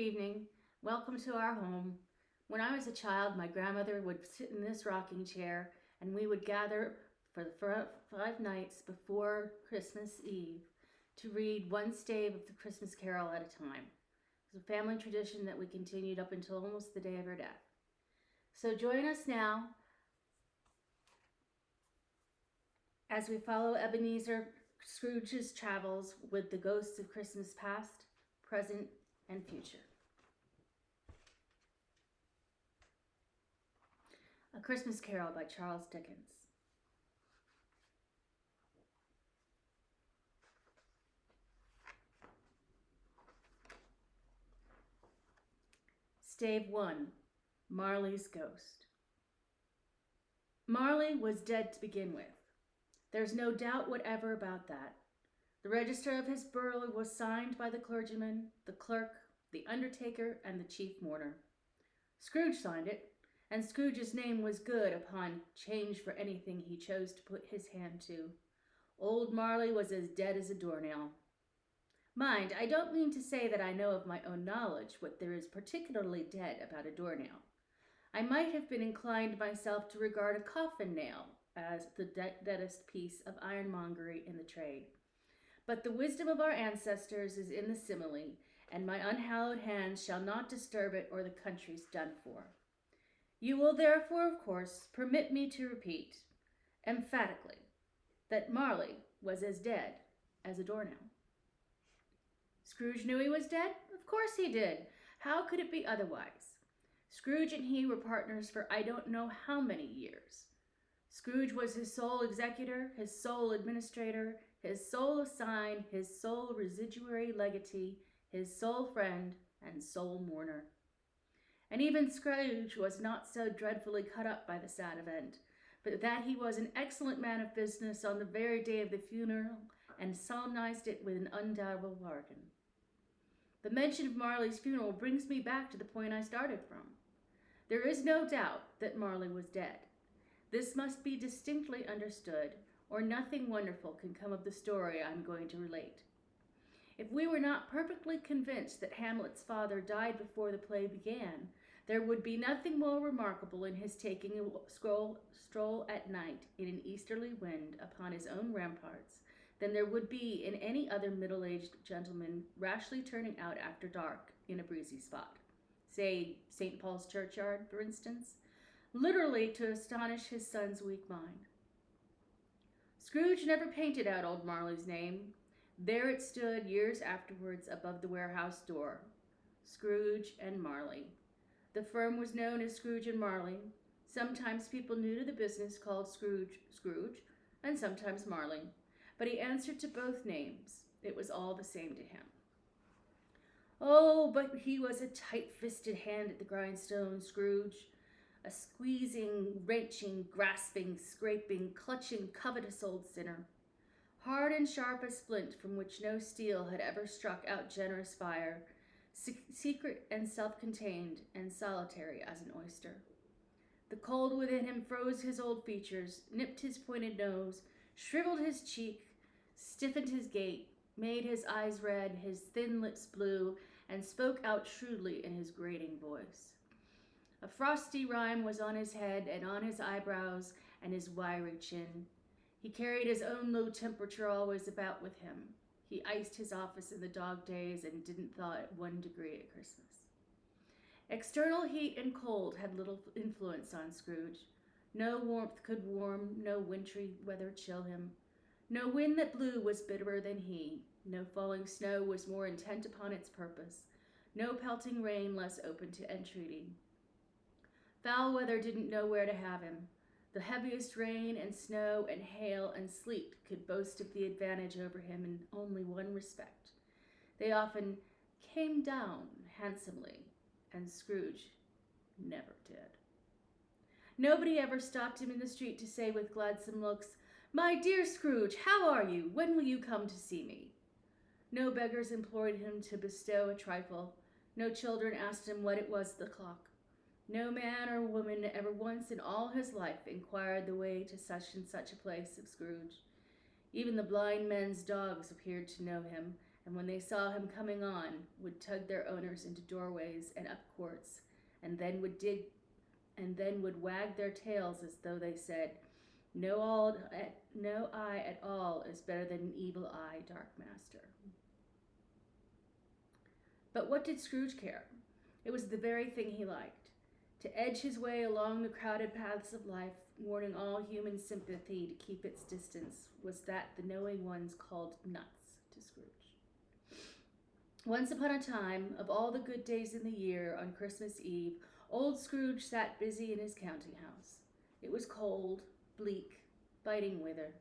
evening. Welcome to our home. When I was a child, my grandmother would sit in this rocking chair and we would gather for the 5 nights before Christmas Eve to read one stave of the Christmas Carol at a time. It's a family tradition that we continued up until almost the day of her death. So join us now as we follow Ebenezer Scrooge's travels with the ghosts of Christmas past, present, and future. A Christmas Carol by Charles Dickens. Stave 1, Marley's Ghost. Marley was dead to begin with. There's no doubt whatever about that. The register of his burial was signed by the clergyman, the clerk, the undertaker, and the chief mourner. Scrooge signed it, and Scrooge's name was good upon change for anything he chose to put his hand to. Old Marley was as dead as a doornail. Mind, I don't mean to say that I know of my own knowledge what there is particularly dead about a doornail. I might have been inclined myself to regard a coffin nail as the deadest piece of ironmongery in the trade. But the wisdom of our ancestors is in the simile, and my unhallowed hands shall not disturb it, or the country's done for. You will therefore, of course, permit me to repeat, emphatically, that Marley was as dead as a doornail. Scrooge knew he was dead? Of course he did. How could it be otherwise? Scrooge and he were partners for I don't know how many years. Scrooge was his sole executor, his sole administrator, his sole assign, his sole residuary legatee, his sole friend, and sole mourner. And even Scrooge was not so dreadfully cut up by the sad event, but that he was an excellent man of business on the very day of the funeral, and solemnized it with an undoubtable bargain. The mention of Marley's funeral brings me back to the point I started from. There is no doubt that Marley was dead. This must be distinctly understood, or nothing wonderful can come of the story I am going to relate. If we were not perfectly convinced that Hamlet's father died before the play began, there would be nothing more remarkable in his taking a stroll at night in an easterly wind upon his own ramparts than there would be in any other middle-aged gentleman rashly turning out after dark in a breezy spot, say St. Paul's churchyard, for instance, literally to astonish his son's weak mind. Scrooge never painted out old Marley's name. There it stood years afterwards above the warehouse door, Scrooge and Marley. The firm was known as Scrooge and Marley. Sometimes people new to the business called Scrooge, and sometimes Marley. But he answered to both names. It was all the same to him. Oh, but he was a tight-fisted hand at the grindstone, Scrooge. A squeezing, wrenching, grasping, scraping, clutching, covetous old sinner. Hard and sharp as flint, from which no steel had ever struck out generous fire, secret and self-contained, and solitary as an oyster. The cold within him froze his old features, nipped his pointed nose, shriveled his cheek, stiffened his gait, made his eyes red, his thin lips blue, and spoke out shrewdly in his grating voice. A frosty rime was on his head and on his eyebrows and his wiry chin. He carried his own low temperature always about with him. He iced his office in the dog days and didn't thaw at 1 degree at Christmas. External heat and cold had little influence on Scrooge. No warmth could warm, no wintry weather chill him. No wind that blew was bitterer than he. No falling snow was more intent upon its purpose. No pelting rain less open to entreaty. Foul weather didn't know where to have him. The heaviest rain and snow and hail and sleet could boast of the advantage over him in only one respect. They often came down handsomely, and Scrooge never did. Nobody ever stopped him in the street to say with gladsome looks, "My dear Scrooge, how are you? When will you come to see me?" No beggars implored him to bestow a trifle. No children asked him what it was the clock. No man or woman ever once in all his life inquired the way to such and such a place of Scrooge. Even the blind men's dogs appeared to know him, and when they saw him coming on, would tug their owners into doorways and up courts, and then would wag their tails as though they said, no eye at all is better than an evil eye, Dark Master. But what did Scrooge care? It was the very thing he liked. To edge his way along the crowded paths of life, warning all human sympathy to keep its distance, was that the knowing ones called nuts to Scrooge. Once upon a time, of all the good days in the year, on Christmas Eve, old Scrooge sat busy in his counting house. It was cold, bleak, biting weather,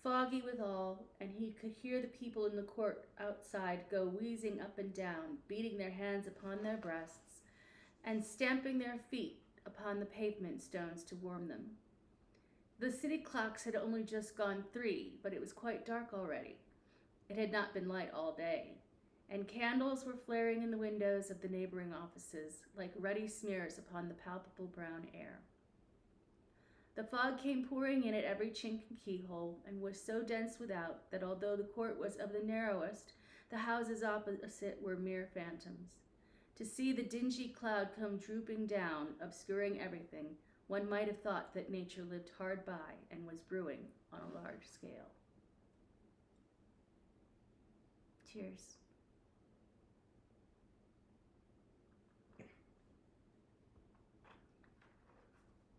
foggy withal, and he could hear the people in the court outside go wheezing up and down, beating their hands upon their breasts, and stamping their feet upon the pavement stones to warm them. The city clocks had only just gone 3, but it was quite dark already. It had not been light all day, and candles were flaring in the windows of the neighboring offices, like ruddy smears upon the palpable brown air. The fog came pouring in at every chink and keyhole, and was so dense without that although the court was of the narrowest, the houses opposite were mere phantoms. To see the dingy cloud come drooping down, obscuring everything, one might have thought that nature lived hard by and was brewing on a large scale. Cheers.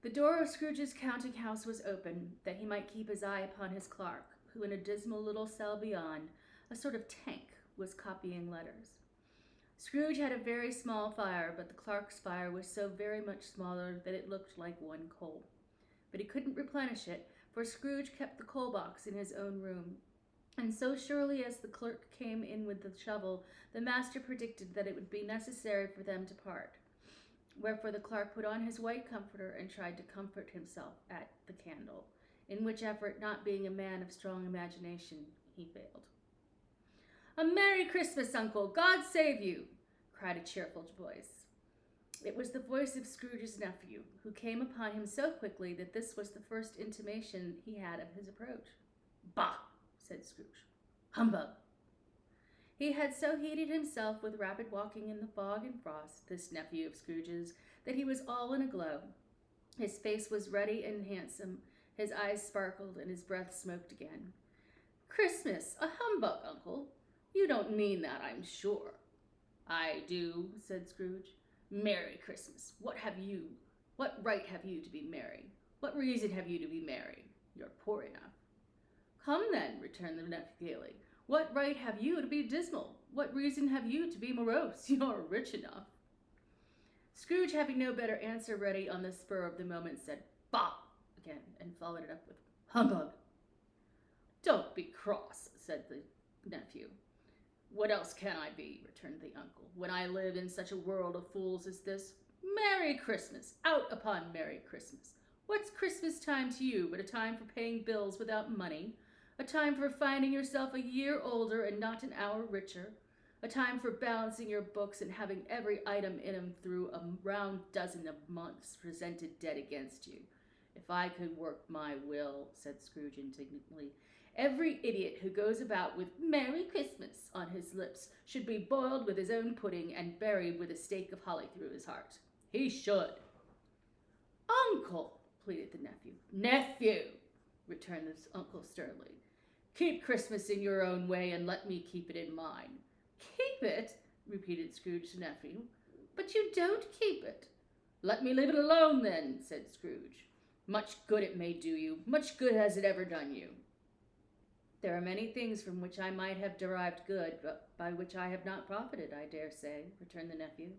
The door of Scrooge's counting house was open, that he might keep his eye upon his clerk, who in a dismal little cell beyond, a sort of tank, was copying letters. Scrooge had a very small fire, but the clerk's fire was so very much smaller that it looked like one coal. But he couldn't replenish it, for Scrooge kept the coal box in his own room. And so surely as the clerk came in with the shovel, the master predicted that it would be necessary for them to part. Wherefore the clerk put on his white comforter and tried to comfort himself at the candle, in which effort, not being a man of strong imagination, he failed. "A Merry Christmas, Uncle! God save you!" cried a cheerful voice. It was the voice of Scrooge's nephew, who came upon him so quickly that this was the first intimation he had of his approach. "Bah!" said Scrooge. "Humbug!" He had so heated himself with rapid walking in the fog and frost, this nephew of Scrooge's, that he was all in a glow. His face was ruddy and handsome, his eyes sparkled, and his breath smoked again. "Christmas, a humbug, Uncle! You don't mean that, I'm sure." "I do," said Scrooge. "Merry Christmas! What right have you to be merry? What reason have you to be merry? You're poor enough." "Come then," returned the nephew gaily. "What right have you to be dismal? What reason have you to be morose? You're rich enough." Scrooge, having no better answer ready on the spur of the moment, said "Bah!" again, and followed it up with "Humbug!" "Don't be cross," said the nephew. "What else can I be?" returned the uncle, "when I live in such a world of fools as this? Merry Christmas! Out upon Merry Christmas! What's Christmas time to you but a time for paying bills without money? A time for finding yourself a year older and not an hour richer? A time for balancing your books and having every item in them through a round dozen of months presented dead against you? If I could work my will," said Scrooge indignantly, "every idiot who goes about with 'Merry Christmas' on his lips should be boiled with his own pudding and buried with a stake of holly through his heart. He should." "Uncle!" pleaded the nephew. "Nephew!" returned the uncle sternly. "Keep Christmas in your own way and let me keep it in mine." "Keep it?" repeated Scrooge's nephew. "But you don't keep it." "Let me leave it alone then," said Scrooge. "Much good it may do you. Much good has it ever done you." "There are many things from which I might have derived good, but by which I have not profited, I dare say," returned the nephew.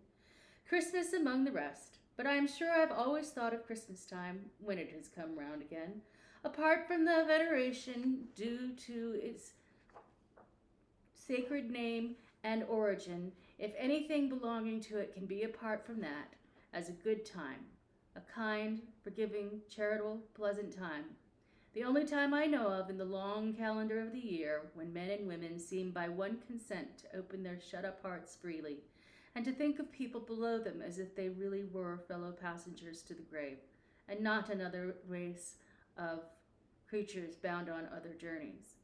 "Christmas among the rest. But I am sure I have always thought of Christmas time, when it has come round again, apart from the veneration due to its sacred name and origin, if anything belonging to it can be apart from that, as a good time, a kind, forgiving, charitable, pleasant time. The only time I know of in the long calendar of the year when men and women seem by one consent to open their shut-up hearts freely, and to think of people below them as if they really were fellow passengers to the grave, and not another race of creatures bound on other journeys.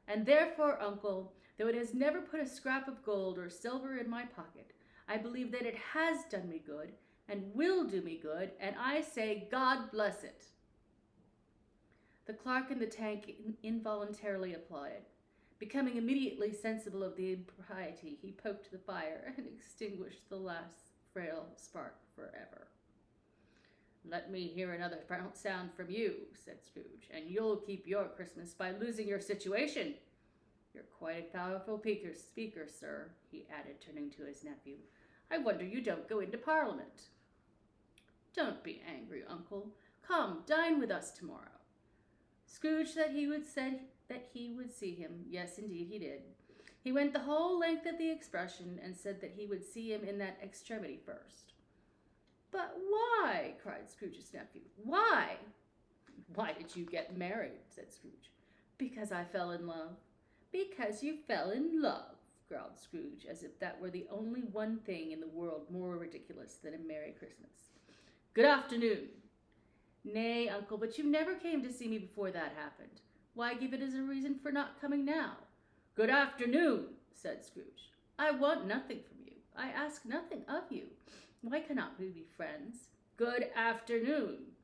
And therefore, Uncle, Though it has never put a scrap of gold or silver in my pocket, I believe that it has done me good and will do me good, and I say God bless it." The clerk in the tank involuntarily applauded. Becoming immediately sensible of the impropriety, he poked the fire and extinguished the last frail spark forever. "Let me hear another sound from you," said Scrooge, "and you'll keep your Christmas by losing your situation. You're quite a powerful speaker, sir," he added, turning to his nephew. "I wonder you don't go into Parliament." "Don't be angry, Uncle. Come, dine with us tomorrow." Scrooge said he would see him. Yes, indeed, he did. He went the whole length of the expression and said that he would see him in that extremity first. "But why?" cried Scrooge's nephew. "Why?" "Why did you get married?" said Scrooge. "Because I fell in love." "Because you fell in love," growled Scrooge, as if that were the only one thing in the world more ridiculous than a Merry Christmas. "Good afternoon." "Nay, Uncle, but you never came to see me before that happened. Why give it as a reason for not coming now?" "Good afternoon," said Scrooge. "I want nothing from you. I ask nothing of you. Why cannot we be friends?" "Good afternoon."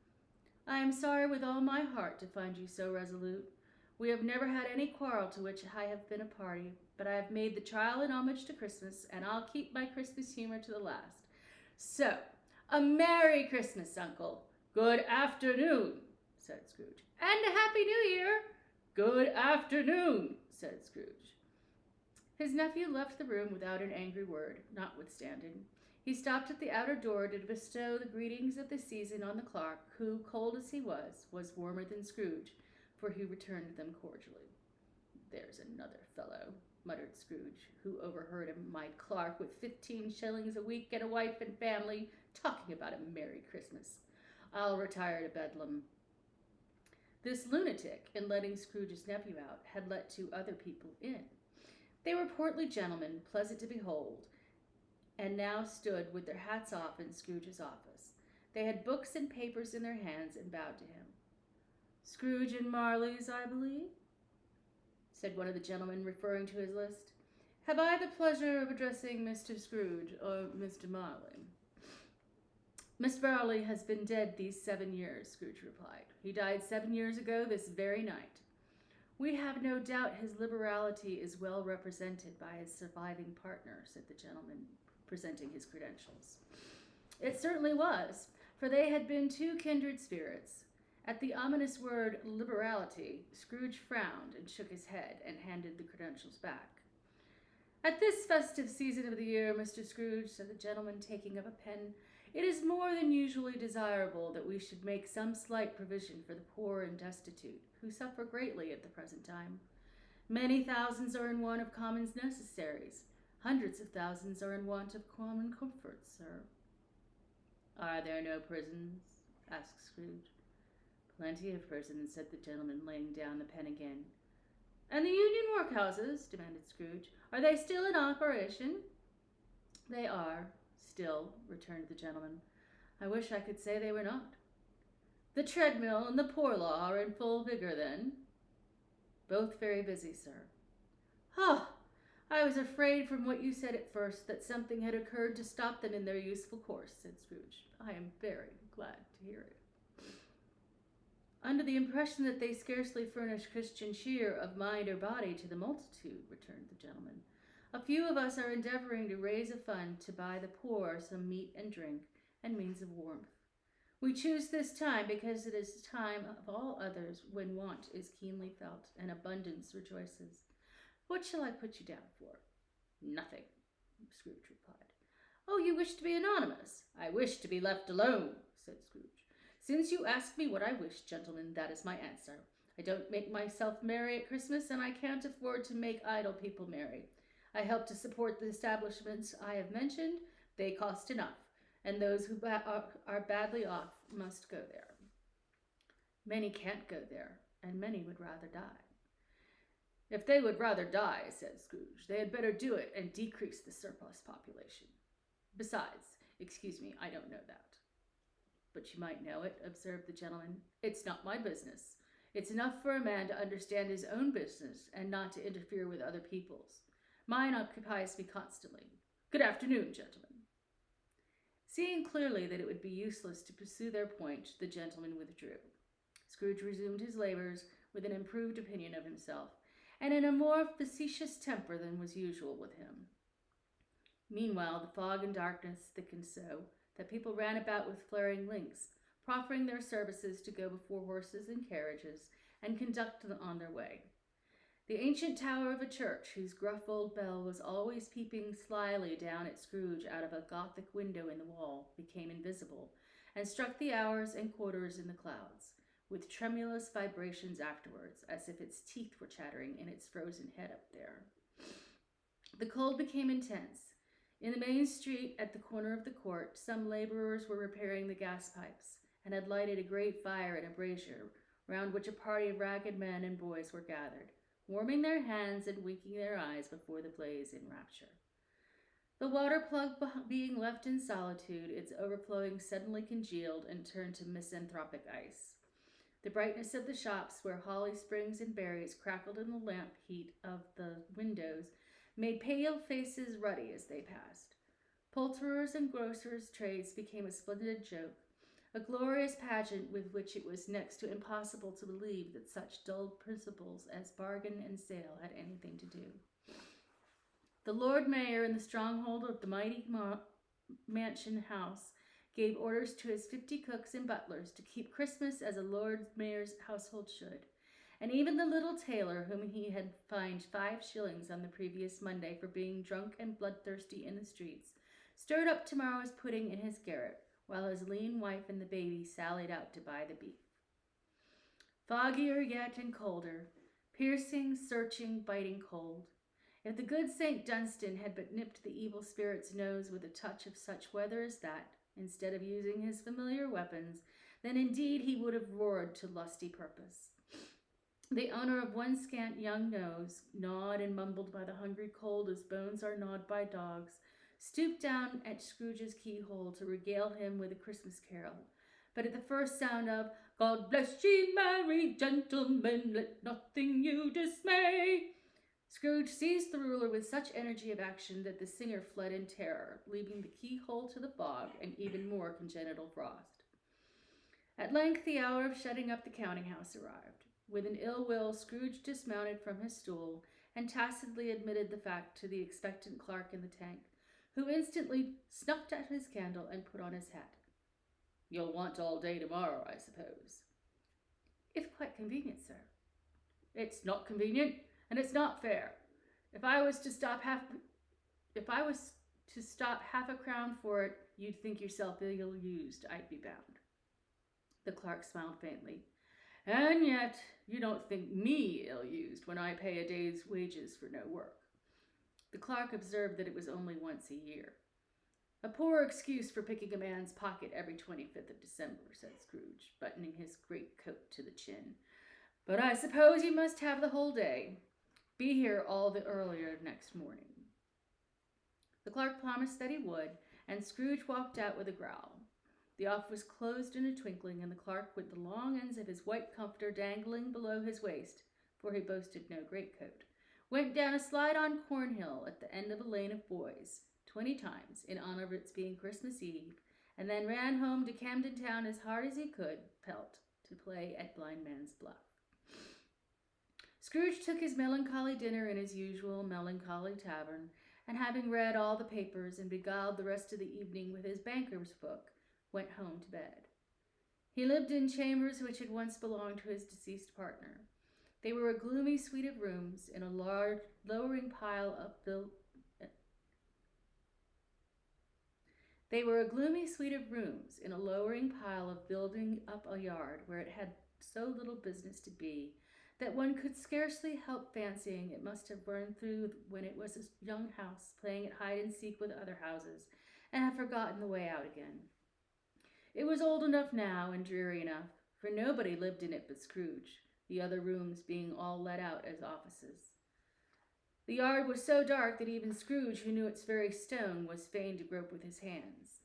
"I am sorry with all my heart to find you so resolute. We have never had any quarrel to which I have been a party, but I have made the trial in homage to Christmas, and I'll keep my Christmas humor to the last. So, a Merry Christmas, Uncle." "Good afternoon," said Scrooge. "And a Happy New Year." "Good afternoon," said Scrooge. His nephew left the room without an angry word, notwithstanding. He stopped at the outer door to bestow the greetings of the season on the clerk, who, cold as he was warmer than Scrooge, for he returned them cordially. "There's another fellow," muttered Scrooge, who overheard him, "my clerk with 15 shillings a week and a wife and family, talking about a Merry Christmas. I'll retire to Bedlam." This lunatic, in letting Scrooge's nephew out, had let 2 other people in. They were portly gentlemen, pleasant to behold, and now stood with their hats off in Scrooge's office. They had books and papers in their hands and bowed to him. "Scrooge and Marley's, I believe?" said one of the gentlemen, referring to his list. "Have I the pleasure of addressing Mr. Scrooge or Mr. Marley?" "Mr. Marley has been dead these 7 years," Scrooge replied. "He died 7 years ago this very night." "We have no doubt his liberality is well represented by his surviving partner," said the gentleman, presenting his credentials. It certainly was, for they had been 2 kindred spirits. At the ominous word liberality, Scrooge frowned and shook his head and handed the credentials back. "At this festive season of the year, Mr. Scrooge," said the gentleman, taking up a pen, "it is more than usually desirable that we should make some slight provision for the poor and destitute, who suffer greatly at the present time. Many thousands are in want of common necessaries. Hundreds of thousands are in want of common comforts, sir." "Are there no prisons?" asked Scrooge. "Plenty of prisons," said the gentleman, laying down the pen again. "And the union workhouses?" demanded Scrooge. "Are they still in operation?" "They are, still," returned the gentleman. "I wish I could say they were not." "The treadmill and the poor law are in full vigor, then?" "Both very busy, sir." "Ah! I was afraid from what you said at first that something had occurred to stop them in their useful course," said Scrooge. "I am very glad to hear it." "Under the impression that they scarcely furnish Christian cheer of mind or body to the multitude," returned the gentleman. "A few of us are endeavoring to raise a fund to buy the poor some meat and drink and means of warmth. We choose this time because it is a time of all others when want is keenly felt and abundance rejoices. What shall I put you down for?" "Nothing," Scrooge replied. "Oh, you wish to be anonymous?" "I wish to be left alone," said Scrooge. "Since you ask me what I wish, gentlemen, that is my answer. I don't make myself merry at Christmas, and I can't afford to make idle people merry. I help to support the establishments I have mentioned. They cost enough, and those who are badly off must go there. Many can't go there, and many would rather die." "If they would rather die," said Scrooge, "they had better do it and decrease the surplus population. Besides, excuse me, I don't know that." "But you might know it," observed the gentleman. "It's not my business. It's enough for a man to understand his own business and not to interfere with other people's. Mine occupies me constantly. Good afternoon, gentlemen. Seeing clearly that it would be useless to pursue their point, the gentleman withdrew. Scrooge resumed his labors with an improved opinion of himself, and in a more facetious temper than was usual with him. Meanwhile, the fog and darkness thickened so that people ran about with flaring links, proffering their services to go before horses and carriages and conduct them on their way. The ancient tower of a church, whose gruff old bell was always peeping slyly down at Scrooge out of a Gothic window in the wall, became invisible, and struck the hours and quarters in the clouds, with tremulous vibrations afterwards, as if its teeth were chattering in its frozen head up there. The cold became intense. In the main street at the corner of the court, some laborers were repairing the gas pipes, and had lighted a great fire in a brazier, round which a party of ragged men and boys were gathered, warming their hands and winking their eyes before the blaze in rapture. The water plug being left in solitude, its overflowing suddenly congealed and turned to misanthropic ice. The brightness of the shops, where holly springs and berries crackled in the lamp heat of the windows, made pale faces ruddy as they passed. Poulterers' and grocers' trades became a splendid joke, a glorious pageant with which it was next to impossible to believe that such dull principles as bargain and sale had anything to do. The Lord Mayor, in the stronghold of the mighty mansion house, gave orders to his 50 cooks and butlers to keep Christmas as a Lord Mayor's household should, and even the little tailor, whom he had fined 5 shillings on the previous Monday for being drunk and bloodthirsty in the streets, stirred up tomorrow's pudding in his garret, while his lean wife and the baby sallied out to buy the beef. Foggier yet and colder, piercing, searching, biting cold. If the good St. Dunstan had but nipped the evil spirit's nose with a touch of such weather as that, instead of using his familiar weapons, then indeed he would have roared to lusty purpose. The owner of one scant young nose, gnawed and mumbled by the hungry cold as bones are gnawed by dogs, stooped down at Scrooge's keyhole to regale him with a Christmas carol. But at the first sound of "God bless ye, merry gentlemen, let nothing you dismay," Scrooge seized the ruler with such energy of action that the singer fled in terror, leaving the keyhole to the fog and even more congenital frost. At length the hour of shutting up the counting-house arrived. With an ill will, Scrooge dismounted from his stool and tacitly admitted the fact to the expectant clerk in the tank, who instantly snuffed out his candle and put on his hat. "You'll want all day tomorrow, I suppose." "If quite convenient, sir." "It's not convenient, and it's not fair. If I was to stop half a crown for it, you'd think yourself ill-used, I'd be bound." The clerk smiled faintly. "And yet, you don't think me ill-used when I pay a day's wages for no work." The clerk observed that it was only once a year. "A poor excuse for picking a man's pocket every 25th of December," said Scrooge, buttoning his greatcoat to the chin. "But I suppose you must have the whole day. Be here all the earlier next morning." The clerk promised that he would, and Scrooge walked out with a growl. The office was closed in a twinkling, and the clerk, with the long ends of his white comforter dangling below his waist, for he boasted no greatcoat, went down a slide-on cornhill at the end of a lane of boys 20 times in honor of its being Christmas Eve, and then ran home to Camden Town as hard as he could pelt to play at Blind Man's Bluff. Scrooge took his melancholy dinner in his usual melancholy tavern, and having read all the papers and beguiled the rest of the evening with his banker's book, went home to bed. He lived in chambers which had once belonged to his deceased partner. They were a gloomy suite of rooms in a large, lowering pile of building up a yard where it had so little business to be that one could scarcely help fancying it must have burned through when it was a young house playing at hide-and-seek with other houses, and have forgotten the way out again. It was old enough now and dreary enough, for nobody lived in it but Scrooge, the other rooms being all let out as offices. The yard was so dark that even Scrooge, who knew its very stone, was fain to grope with his hands.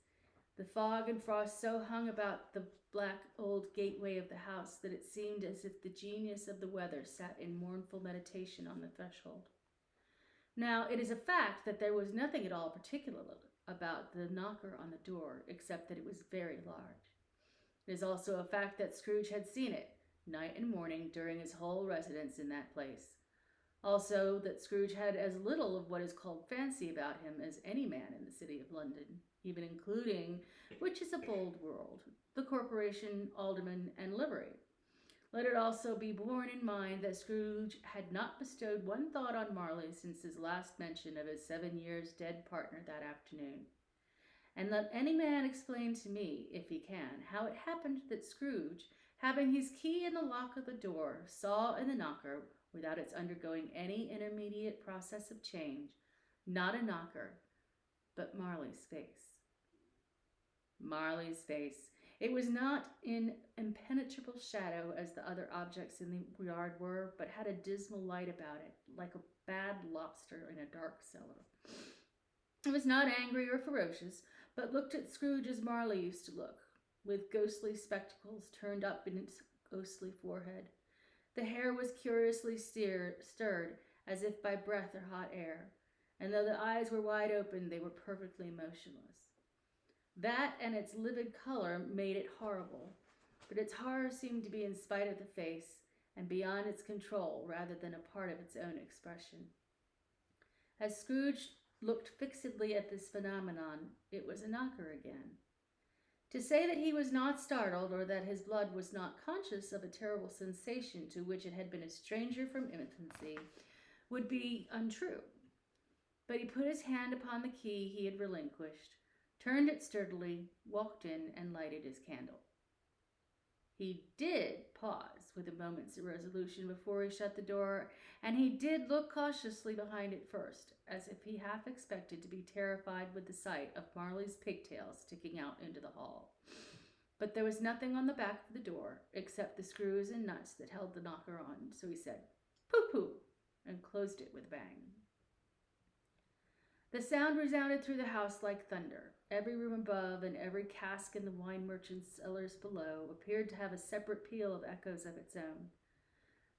The fog and frost so hung about the black old gateway of the house that it seemed as if the genius of the weather sat in mournful meditation on the threshold. Now, it is a fact that there was nothing at all particular about the knocker on the door, except that it was very large. It is also a fact that Scrooge had seen it, night and morning, during his whole residence in that place. Also, that Scrooge had as little of what is called fancy about him as any man in the city of London, even including, which is a bold world, the corporation, alderman, and livery. Let it also be borne in mind that Scrooge had not bestowed one thought on Marley since his last mention of his 7 years dead partner that afternoon. And let any man explain to me, if he can, how it happened that Scrooge, having his key in the lock of the door, saw in the knocker, without its undergoing any intermediate process of change, not a knocker, but Marley's face. Marley's face. It was not in impenetrable shadow as the other objects in the yard were, but had a dismal light about it, like a bad lobster in a dark cellar. It was not angry or ferocious, but looked at Scrooge as Marley used to look, with ghostly spectacles turned up in its ghostly forehead. The hair was curiously stirred, as if by breath or hot air, and though the eyes were wide open, they were perfectly motionless. That and its livid color made it horrible, but its horror seemed to be in spite of the face and beyond its control rather than a part of its own expression. As Scrooge looked fixedly at this phenomenon, it was a knocker again. To say that he was not startled or that his blood was not conscious of a terrible sensation to which it had been a stranger from infancy would be untrue. But he put his hand upon the key he had relinquished, turned it sturdily, walked in, and lighted his candle. He did pause with a moment's irresolution before he shut the door, and he did look cautiously behind it first, as if he half expected to be terrified with the sight of Marley's pigtails sticking out into the hall. But there was nothing on the back of the door except the screws and nuts that held the knocker on, so he said, "Pooh-pooh," and closed it with a bang. The sound resounded through the house like thunder. Every room above and every cask in the wine merchant's cellars below appeared to have a separate peal of echoes of its own.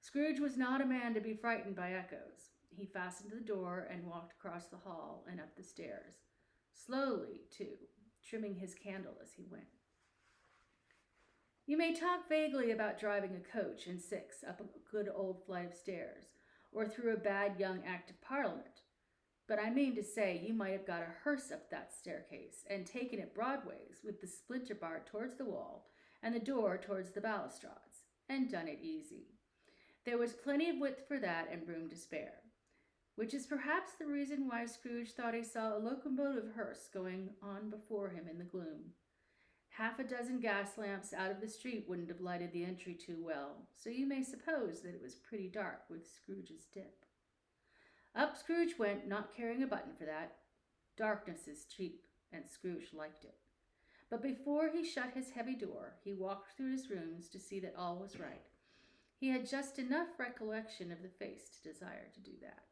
Scrooge was not a man to be frightened by echoes. He fastened the door and walked across the hall and up the stairs, slowly, too, trimming his candle as he went. You may talk vaguely about driving a coach and six up a good old flight of stairs, or through a bad young Act of Parliament. But I mean to say you might have got a hearse up that staircase and taken it broadways with the splinter bar towards the wall and the door towards the balustrades, and done it easy. There was plenty of width for that and room to spare, which is perhaps the reason why Scrooge thought he saw a locomotive hearse going on before him in the gloom. Half a dozen gas lamps out of the street wouldn't have lighted the entry too well, so you may suppose that it was pretty dark with Scrooge's dip. Up Scrooge went, not caring a button for that. Darkness is cheap, and Scrooge liked it. But before he shut his heavy door, he walked through his rooms to see that all was right. He had just enough recollection of the face to desire to do that.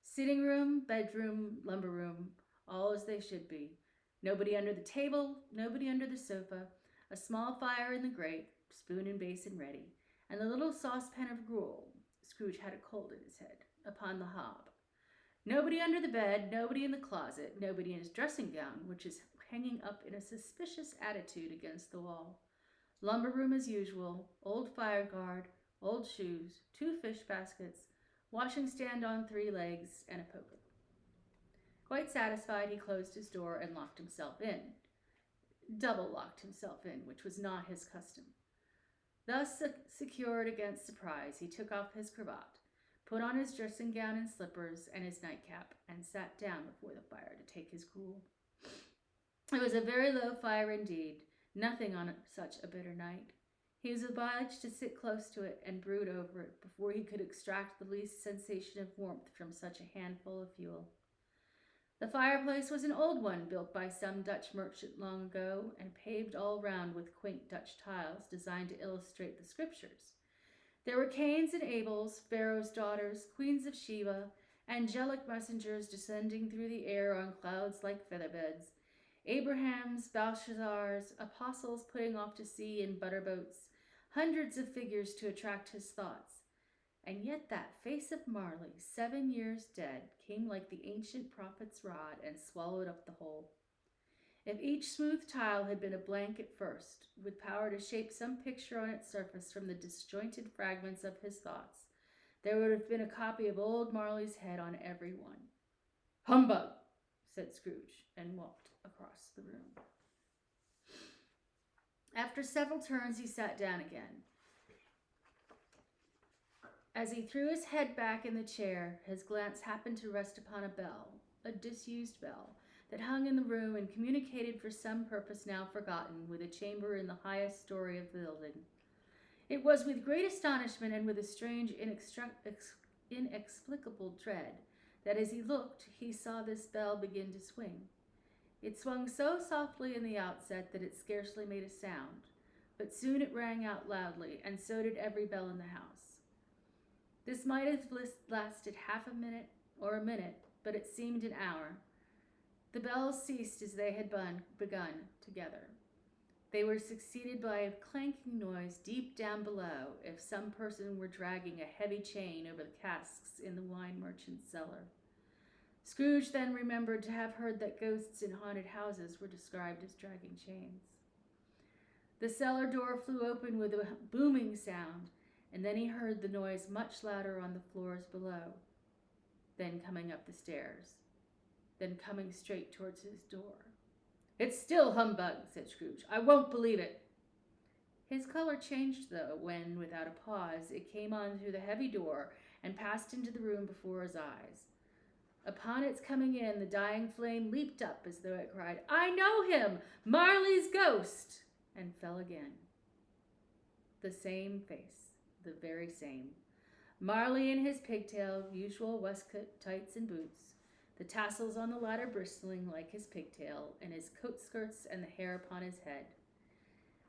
Sitting room, bedroom, lumber room, all as they should be. Nobody under the table, nobody under the sofa, a small fire in the grate, spoon and basin ready, and the little saucepan of gruel, Scrooge had a cold in his head, upon the hob. Nobody under the bed, nobody in the closet, nobody in his dressing gown, which is hanging up in a suspicious attitude against the wall. Lumber room as usual, old fire guard, old shoes, 2 fish baskets, washing stand on 3 legs, and a poker. Quite satisfied, he closed his door and locked himself in. Double locked himself in, which was not his custom. Thus secured against surprise, he took off his cravat, put on his dressing gown and slippers and his nightcap, and sat down before the fire to take his gruel. It was a very low fire indeed, nothing on such a bitter night. He was obliged to sit close to it and brood over it before he could extract the least sensation of warmth from such a handful of fuel. The fireplace was an old one built by some Dutch merchant long ago and paved all round with quaint Dutch tiles designed to illustrate the scriptures. There were Cains and Abels, Pharaoh's daughters, queens of Sheba, angelic messengers descending through the air on clouds like featherbeds, Abraham's, Belshazzar's, apostles putting off to sea in butterboats, hundreds of figures to attract his thoughts. And yet that face of Marley, 7 years dead, came like the ancient prophet's rod and swallowed up the whole. If each smooth tile had been a blank at first, with power to shape some picture on its surface from the disjointed fragments of his thoughts, there would have been a copy of old Marley's head on every one. "Humbug," said Scrooge, and walked across the room. After several turns, he sat down again. As he threw his head back in the chair, his glance happened to rest upon a bell, a disused bell, that hung in the room and communicated for some purpose now forgotten with a chamber in the highest story of the building. It was with great astonishment and with a strange, inexplicable dread that as he looked, he saw this bell begin to swing. It swung so softly in the outset that it scarcely made a sound, but soon it rang out loudly, and so did every bell in the house. This might have lasted half a minute or a minute, but it seemed an hour. The bells ceased as they had begun together. They were succeeded by a clanking noise deep down below, if some person were dragging a heavy chain over the casks in the wine merchant's cellar. Scrooge then remembered to have heard that ghosts in haunted houses were described as dragging chains. The cellar door flew open with a booming sound, and then he heard the noise much louder on the floors below, then coming up the stairs, then coming straight towards his door. "It's still humbug," said Scrooge. "I won't believe it." His color changed, though, when, without a pause, it came on through the heavy door and passed into the room before his eyes. Upon its coming in, the dying flame leaped up as though it cried, "I know him! Marley's ghost!" and fell again. The same face, the very same. Marley in his pigtail, usual waistcoat, tights, and boots, the tassels on the latter bristling like his pigtail, and his coat skirts and the hair upon his head.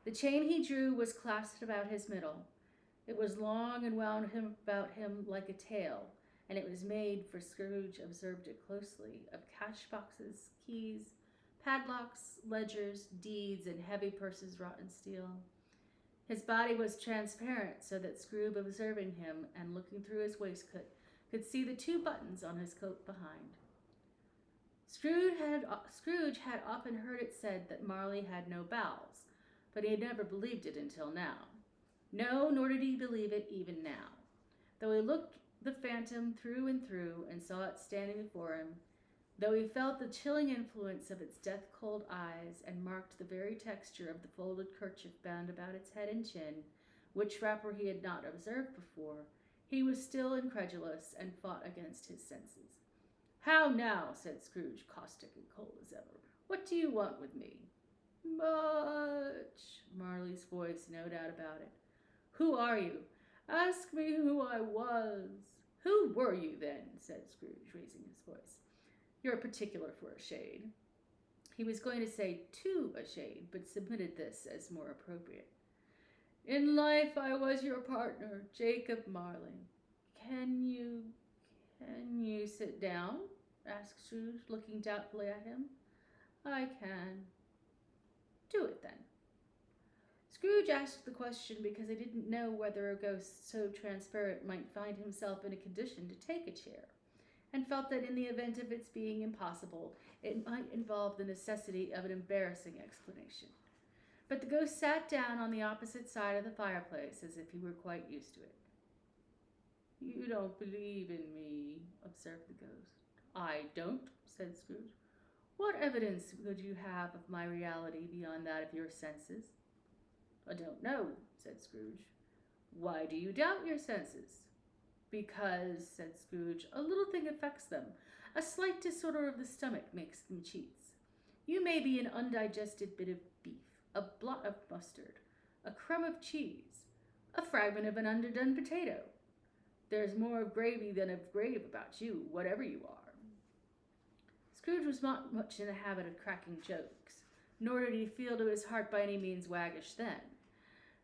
The chain he drew was clasped about his middle. It was long and wound about him like a tail, and it was made, for Scrooge observed it closely, of cash boxes, keys, padlocks, ledgers, deeds, and heavy purses wrought in steel. His body was transparent, so that Scrooge, observing him and looking through his waistcoat, could see the 2 buttons on his coat behind. Scrooge had often heard it said that Marley had no bowels, but he had never believed it until now. No, nor did he believe it even now. Though he looked the phantom through and through and saw it standing before him, though he felt the chilling influence of its death-cold eyes and marked the very texture of the folded kerchief bound about its head and chin, which wrapper he had not observed before, he was still incredulous and fought against his senses. "How now?" said Scrooge, caustic and cold as ever. "What do you want with me?" "Much," Marley's voice, no doubt about it. "Who are you?" "Ask me who I was." "Who were you, then?" said Scrooge, raising his voice. "You're particular for a shade." He was going to say "to a shade," but submitted this as more appropriate. "In life I was your partner, Jacob Marley." Can you sit down?" asked Scrooge, looking doubtfully at him. "I can." "Do it, then." Scrooge asked the question because he didn't know whether a ghost so transparent might find himself in a condition to take a chair, and felt that in the event of its being impossible, it might involve the necessity of an embarrassing explanation. But the ghost sat down on the opposite side of the fireplace as if he were quite used to it. "You don't believe in me," observed the ghost. "I don't," said Scrooge. "What evidence would you have of my reality beyond that of your senses?" "I don't know," said Scrooge. "Why do you doubt your senses?" "Because," said Scrooge, "a little thing affects them. A slight disorder of the stomach makes them cheats. You may be an undigested bit of beef, a blot of mustard, a crumb of cheese, a fragment of an underdone potato. There's more of gravy than of grave about you, whatever you are." Scrooge was not much in the habit of cracking jokes, nor did he feel to his heart by any means waggish then.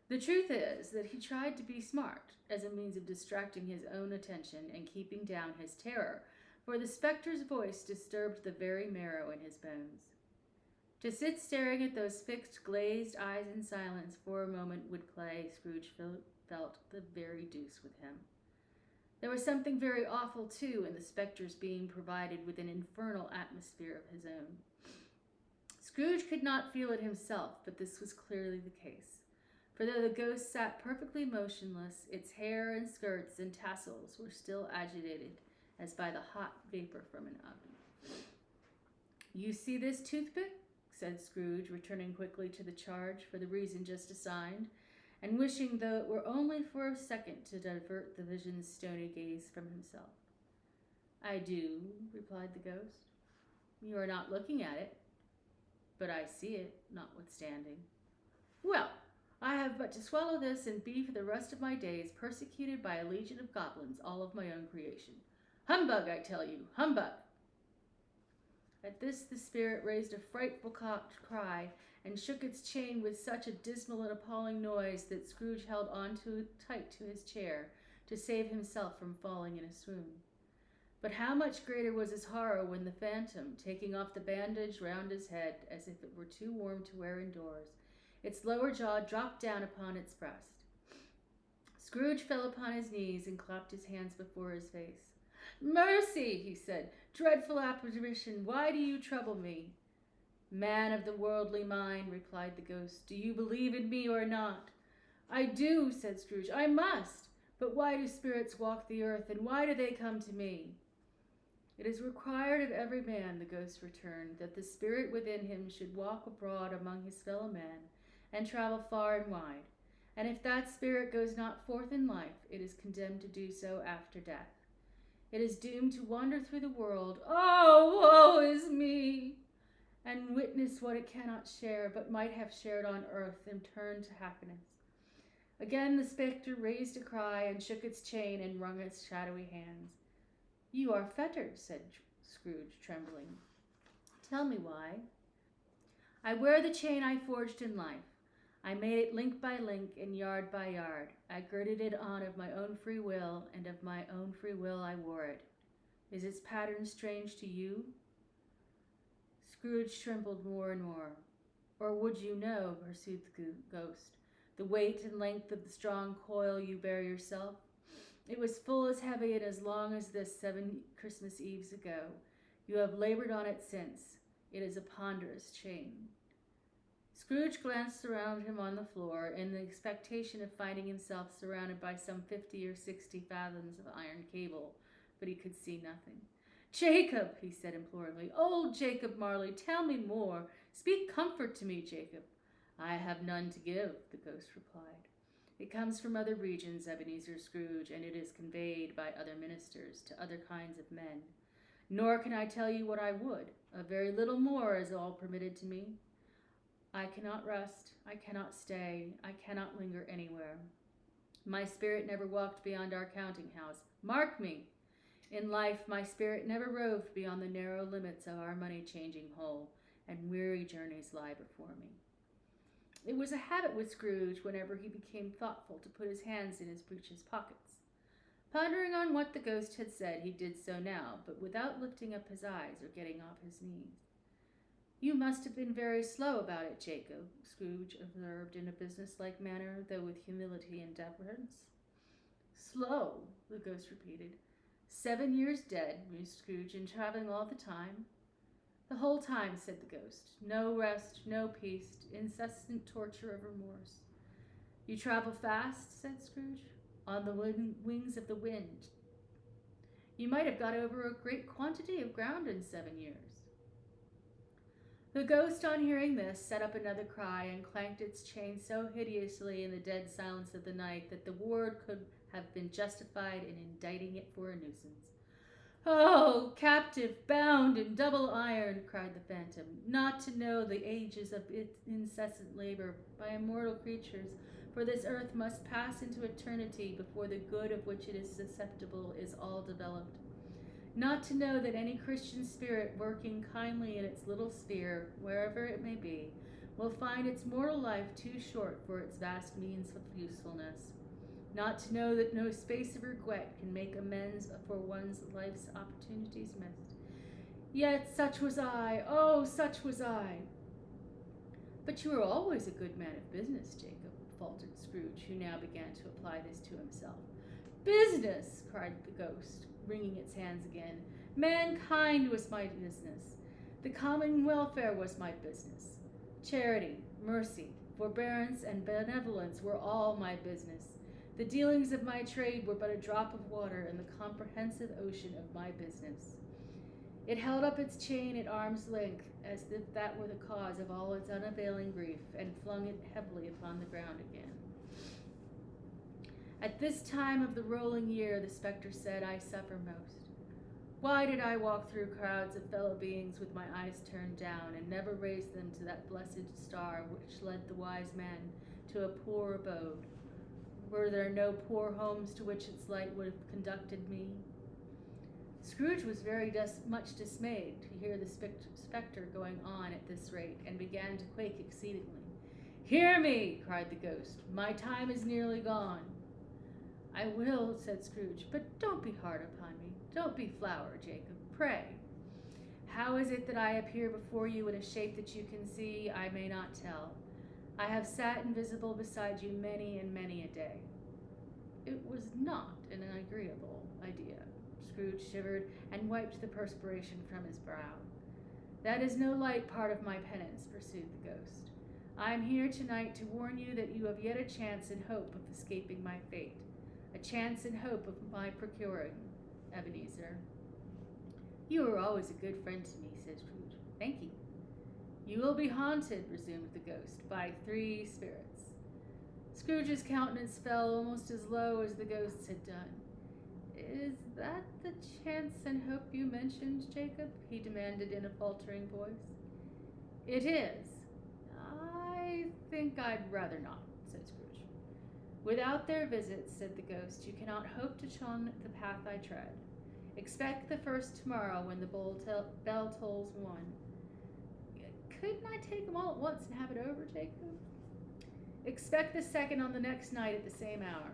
The truth is that he tried to be smart, as a means of distracting his own attention and keeping down his terror, for the specter's voice disturbed the very marrow in his bones. To sit staring at those fixed, glazed eyes in silence for a moment would play, Scrooge felt, the very deuce with him. There was something very awful, too, in the specter's being provided with an infernal atmosphere of his own. Scrooge could not feel it himself, but this was clearly the case. For though the ghost sat perfectly motionless, its hair and skirts and tassels were still agitated as by the hot vapor from an oven. "You see this toothpick?" said Scrooge, returning quickly to the charge for the reason just assigned, and wishing, though it were only for a second, to divert the vision's stony gaze from himself. "I do," replied the ghost. "You are not looking at it, but I see it, notwithstanding. Well, I have but to swallow this and be for the rest of my days persecuted by a legion of goblins, all of my own creation. Humbug, I tell you, humbug!" At this the spirit raised a frightful cry and shook its chain with such a dismal and appalling noise that Scrooge held on tight to his chair to save himself from falling in a swoon. But how much greater was his horror when the phantom, taking off the bandage round his head as if it were too warm to wear indoors, its lower jaw dropped down upon its breast. Scrooge fell upon his knees and clapped his hands before his face. "Mercy," he said, "dreadful apparition, why do you trouble me?" "Man of the worldly mind," replied the ghost, "do you believe in me or not?" "I do," said Scrooge. "I must. But why do spirits walk the earth, and why do they come to me?" "It is required of every man," the ghost returned, "that the spirit within him should walk abroad among his fellow men, and travel far and wide. And if that spirit goes not forth in life, it is condemned to do so after death. It is doomed to wander through the world, oh, woe is me, and witness what it cannot share, but might have shared on earth, and turn to happiness." Again the spectre raised a cry and shook its chain and wrung its shadowy hands. "You are fettered," said Scrooge, trembling. "Tell me why." "I wear the chain I forged in life. I made it link by link and yard by yard. I girded it on of my own free will, and of my own free will I wore it. Is its pattern strange to you?" Scrooge trembled more and more. "Or would you know," pursued the ghost, "the weight and length of the strong coil you bear yourself? It was full as heavy and as long as this 7 Christmas Eves ago. You have labored on it since. It is a ponderous chain." Scrooge glanced around him on the floor in the expectation of finding himself surrounded by some 50 or 60 fathoms of iron cable, but he could see nothing. "Jacob," he said imploringly, "old Jacob Marley, tell me more. Speak comfort to me, Jacob." "I have none to give," the ghost replied. "It comes from other regions, Ebenezer Scrooge, and it is conveyed by other ministers to other kinds of men. Nor can I tell you what I would. A very little more is all permitted to me. I cannot rest, I cannot stay, I cannot linger anywhere. My spirit never walked beyond our counting house. Mark me! In life, my spirit never roved beyond the narrow limits of our money-changing hole, and weary journeys lie before me." It was a habit with Scrooge, whenever he became thoughtful, to put his hands in his breeches pockets. Pondering on what the ghost had said, he did so now, but without lifting up his eyes or getting off his knees. "You must have been very slow about it, Jacob," Scrooge observed in a businesslike manner, though with humility and deference. "Slow," the ghost repeated. 7 years dead," mused Scrooge, "and traveling all the time?" "The whole time," said the ghost. "No rest, no peace, incessant torture of remorse." "You travel fast?" said Scrooge. "On the wings of the wind." "You might have got over a great quantity of ground in 7 years." The ghost, on hearing this, set up another cry and clanked its chain so hideously in the dead silence of the night that the ward could have been justified in indicting it for a nuisance. "Oh, captive, bound in double iron," cried the phantom, "not to know the ages of its incessant labor by immortal creatures, for this earth must pass into eternity before the good of which it is susceptible is all developed. Not to know that any Christian spirit working kindly in its little sphere, wherever it may be, will find its mortal life too short for its vast means of usefulness. Not to know that no space of regret can make amends for one's life's opportunities missed. Yet such was I, oh, such was I. But you were always a good man of business, Jacob, faltered Scrooge, who now began to apply this to himself. Business, cried the ghost, wringing its hands again. Mankind was my business. The common welfare was my business. Charity, mercy, forbearance, and benevolence were all my business. The dealings of my trade were but a drop of water in the comprehensive ocean of my business. It held up its chain at arm's length, as if that were the cause of all its unavailing grief, and flung it heavily upon the ground again. At this time of the rolling year, the spectre said, I suffer most. Why did I walk through crowds of fellow beings with my eyes turned down, and never raise them to that blessed star which led the wise man to a poor abode? Were there no poor homes to which its light would have conducted me? Scrooge was very much dismayed to hear the spectre going on at this rate, and began to quake exceedingly. Hear me, cried the ghost. My time is nearly gone. I will, said Scrooge, but don't be hard upon me. Don't be flower, Jacob. Pray. How is it that I appear before you in a shape that you can see? I may not tell. I have sat invisible beside you many and many a day. It was not an agreeable idea. Scrooge shivered and wiped the perspiration from his brow. That is no light part of my penance, pursued the ghost. I am here tonight to warn you that you have yet a chance and hope of escaping my fate, a chance and hope of my procuring, Ebenezer. You are always a good friend to me, said Scrooge. Thank you. You will be haunted, resumed the ghost, by 3 spirits. Scrooge's countenance fell almost as low as the ghost's had done. Is that the chance and hope you mentioned, Jacob? He demanded in a faltering voice. It is. I think I'd rather not, said Scrooge. Without their visits, said the ghost, you cannot hope to shun the path I tread. Expect the first tomorrow when the bell tolls 1. Couldn't I take them all at once and have it over, Jacob? Expect the second on the next night at the same hour.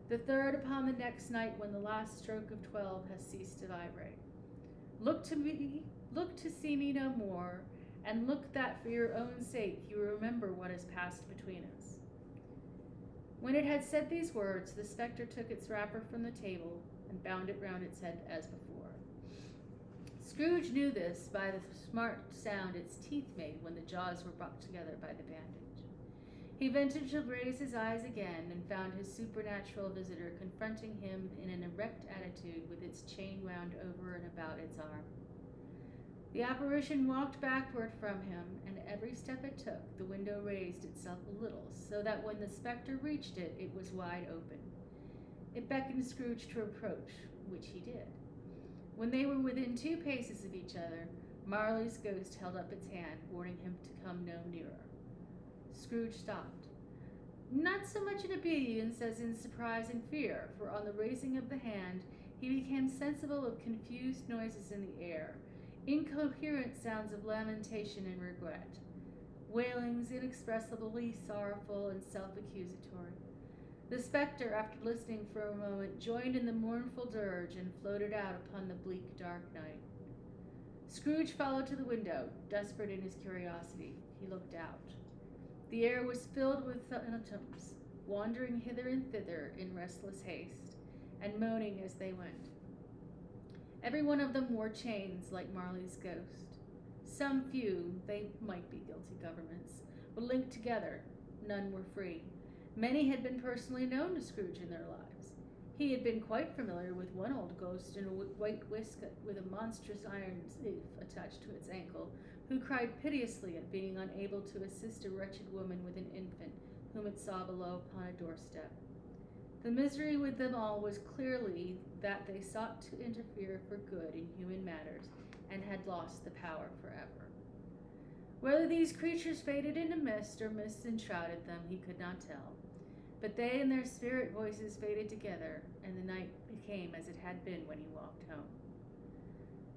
The third upon the next night when the last stroke of 12 has ceased to vibrate. Look to see me no more, and look that for your own sake you remember what has passed between us. When it had said these words, the spectre took its wrapper from the table and bound it round its head as before. Scrooge knew this by the smart sound its teeth made when the jaws were brought together by the bandage. He ventured to raise his eyes again and found his supernatural visitor confronting him in an erect attitude with its chain wound over and about its arm. The apparition walked backward from him, and every step it took, the window raised itself a little, so that when the spectre reached it, it was wide open. It beckoned Scrooge to approach, which he did. When they were within 2 paces of each other, Marley's ghost held up its hand, warning him to come no nearer. Scrooge stopped, not so much in obedience as in surprise and fear, for on the raising of the hand he became sensible of confused noises in the air, incoherent sounds of lamentation and regret, wailings inexpressibly sorrowful and self-accusatory. The spectre, after listening for a moment, joined in the mournful dirge and floated out upon the bleak, dark night. Scrooge followed to the window, desperate in his curiosity. He looked out. The air was filled with phantoms, wandering hither and thither in restless haste, and moaning as they went. Every one of them wore chains like Marley's ghost. Some few, they might be guilty governments, were linked together. None were free. Many had been personally known to Scrooge in their lives. He had been quite familiar with one old ghost in a white waistcoat with a monstrous iron safe attached to its ankle, who cried piteously at being unable to assist a wretched woman with an infant whom it saw below upon a doorstep. The misery with them all was clearly that they sought to interfere for good in human matters and had lost the power forever. Whether these creatures faded into mist or mist enshrouded them, he could not tell. But they and their spirit voices faded together, and the night became as it had been when he walked home.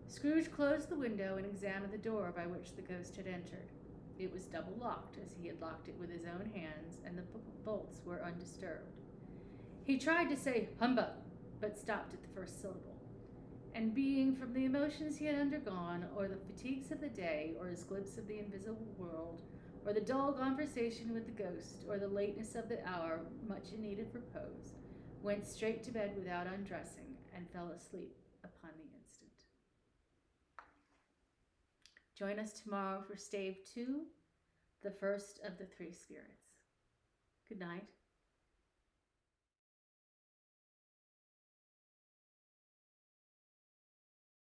Scrooge closed the window and examined the door by which the ghost had entered. It was double-locked, as he had locked it with his own hands, and the bolts were undisturbed. He tried to say humbug, but stopped at the first syllable. And being from the emotions he had undergone, or the fatigues of the day, or his glimpse of the invisible world, or the dull conversation with the ghost, or the lateness of the hour, much in need of repose, went straight to bed without undressing, and fell asleep upon the instant. Join us tomorrow for Stave 2, the first of the three spirits. Good night.